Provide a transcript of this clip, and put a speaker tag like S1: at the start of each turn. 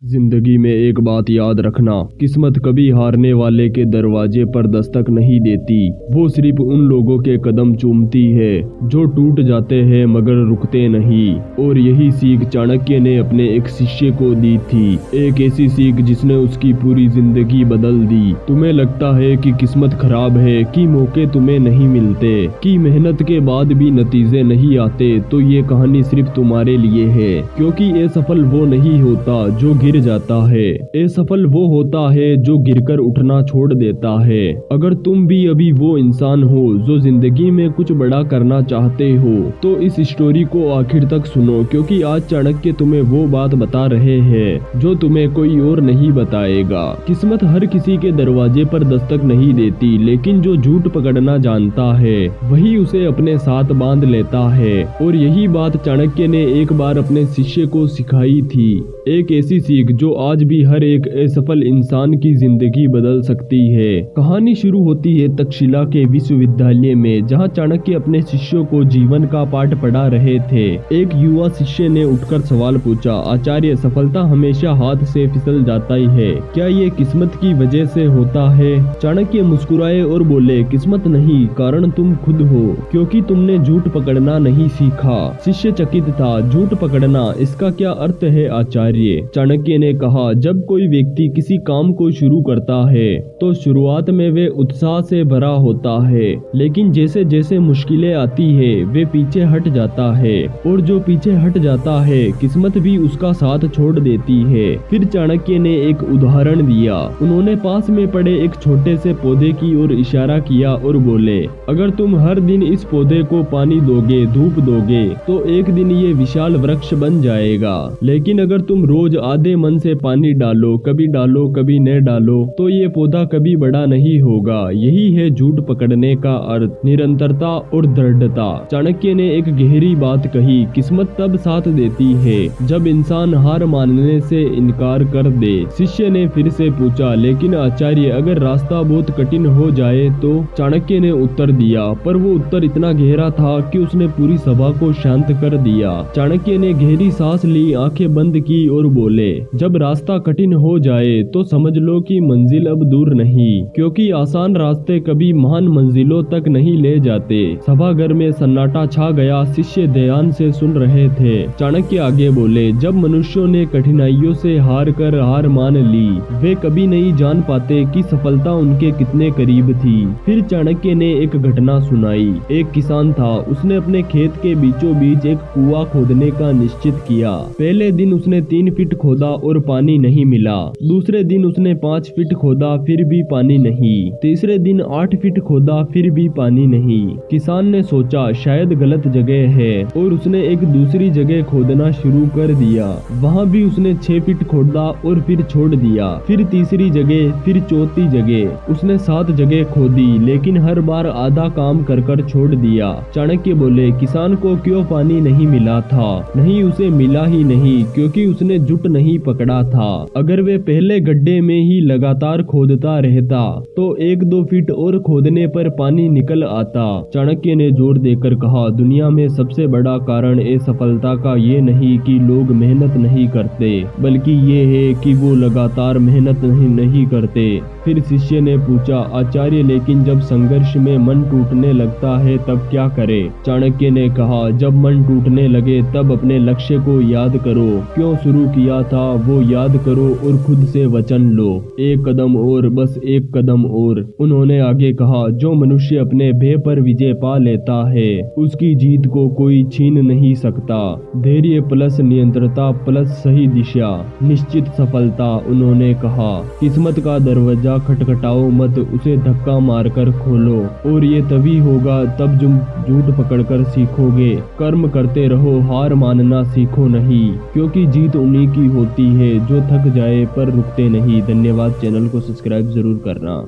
S1: जिंदगी में एक बात याद रखना, किस्मत कभी हारने वाले के दरवाजे पर दस्तक नहीं देती। वो सिर्फ उन लोगों के कदम चूमती है जो टूट जाते हैं मगर रुकते नहीं। और यही सीख चाणक्य ने अपने एक शिष्य को दी थी, एक ऐसी सीख जिसने उसकी पूरी जिंदगी बदल दी। तुम्हें लगता है कि किस्मत खराब है, कि मौके तुम्हें नहीं मिलते, कि मेहनत के बाद भी नतीजे नहीं आते, तो ये कहानी सिर्फ तुम्हारे लिए है। क्योंकि असफल वो नहीं होता जो गिर जाता है, असफल वो होता है जो गिरकर उठना छोड़ देता है। अगर तुम भी अभी वो इंसान हो जो जिंदगी में कुछ बड़ा करना चाहते हो तो इस स्टोरी को आखिर तक सुनो, क्योंकि आज चाणक्य तुम्हें वो बात बता रहे हैं जो तुम्हें कोई और नहीं बताएगा। किस्मत हर किसी के दरवाजे पर दस्तक नहीं देती, लेकिन जो झूठ पकड़ना जानता है वही उसे अपने साथ बांध लेता है। और यही बात चाणक्य ने एक बार अपने शिष्य को सिखाई थी, एक ऐसी सीख जो आज भी हर एक असफल इंसान की जिंदगी बदल सकती है। कहानी शुरू होती है तक्षशिला के विश्वविद्यालय में, जहां चाणक्य अपने शिष्यों को जीवन का पाठ पढ़ा रहे थे। एक युवा शिष्य ने उठकर सवाल पूछा, आचार्य, सफलता हमेशा हाथ से फिसल जाता ही है, क्या ये किस्मत की वजह से होता है? चाणक्य मुस्कुराए और बोले, किस्मत नहीं, कारण तुम खुद हो, क्योंकि तुमने झूठ पकड़ना नहीं सीखा। शिष्य चकित था, झूठ पकड़ना, इसका क्या अर्थ है आचार्य? चाणक्य ने कहा, जब कोई व्यक्ति किसी काम को शुरू करता है तो शुरुआत में वे उत्साह से भरा होता है, लेकिन जैसे जैसे मुश्किलें आती है वे पीछे हट जाता है, और जो पीछे हट जाता है किस्मत भी उसका साथ छोड़ देती है। फिर चाणक्य ने एक उदाहरण दिया। उन्होंने पास में पड़े एक छोटे से पौधे की ओर इशारा किया और बोले, अगर तुम हर दिन इस पौधे को पानी दोगे, धूप दोगे, तो एक दिन ये विशाल वृक्ष बन जाएगा। लेकिन अगर तुम रोज आधे मन से पानी डालो कभी न डालो, तो ये पौधा कभी बड़ा नहीं होगा। यही है झूठ पकड़ने का अर्थ, निरंतरता और दृढ़ता। चाणक्य ने एक गहरी बात कही, किस्मत तब साथ देती है जब इंसान हार मानने से इनकार कर दे। शिष्य ने फिर से पूछा, लेकिन आचार्य, अगर रास्ता बहुत कठिन हो जाए तो? चाणक्य ने उत्तर दिया, पर वो उत्तर इतना गहरा था कि उसने पूरी सभा को शांत कर दिया। चाणक्य ने गहरी सांस ली, आंखें बंद की और बोले, जब रास्ता कठिन हो जाए तो समझ लो कि मंजिल अब दूर नहीं, क्योंकि आसान रास्ते कभी महान मंजिलों तक नहीं ले जाते। सभागार में सन्नाटा छा गया, शिष्य ध्यान से सुन रहे थे। चाणक्य आगे बोले, जब मनुष्यों ने कठिनाइयों से हार मान ली, वे कभी नहीं जान पाते कि सफलता उनके कितने करीब थी। फिर चाणक्य ने एक घटना सुनाई। एक किसान था, उसने अपने खेत के बीचों बीच एक कुआं खोदने का निश्चित किया। पहले दिन उसने 3 फीट खोदा और पानी नहीं मिला। दूसरे दिन उसने 5 फीट खोदा, फिर भी पानी नहीं। तीसरे दिन 8 फीट खोदा, फिर भी पानी नहीं। किसान ने सोचा शायद गलत जगह है, और उसने एक दूसरी जगह खोदना शुरू कर दिया। वहाँ भी उसने 6 फीट खोदा और फिर छोड़ दिया। फिर तीसरी जगह, फिर चौथी जगह, उसने 7 जगह खोदी, लेकिन हर बार आधा काम कर कर छोड़ दिया। चाणक्य बोले, किसान को क्यों पानी नहीं मिला था? नहीं, उसे मिला ही नहीं, क्योंकि उसने झूठ नहीं पकड़ा था। अगर वे पहले गड्ढे में ही लगातार खोदता रहता तो 1-2 फीट और खोदने पर पानी निकल आता। चाणक्य ने जोर देकर कहा, दुनिया में सबसे बड़ा कारण असफलता का ये नहीं कि लोग मेहनत नहीं करते, बल्कि ये है कि वो लगातार मेहनत नहीं करते। फिर शिष्य ने पूछा, आचार्य, लेकिन जब संघर्ष में मन टूटने लगता है तब क्या करे? चाणक्य ने कहा, जब मन टूटने लगे तब अपने लक्ष्य को याद करो, क्यों शुरू किया था वो याद करो और खुद से वचन लो, एक कदम और, बस एक कदम और। उन्होंने आगे कहा, जो मनुष्य अपने भय पर विजय पा लेता है उसकी जीत को कोई छीन नहीं सकता। धैर्य प्लस नियंत्रणता प्लस सही दिशा, निश्चित सफलता। उन्होंने कहा, किस्मत का दरवाजा खटखटाओ मत, उसे धक्का मारकर खोलो, और ये तभी होगा तब तुम झूठ पकड़कर सीखोगे। कर्म करते रहो, हार मानना सीखो नहीं, क्योंकि जीत उन्हीं की होती है जो थक जाए पर रुकते नहीं। धन्यवाद। चैनल को सब्सक्राइब जरूर करना।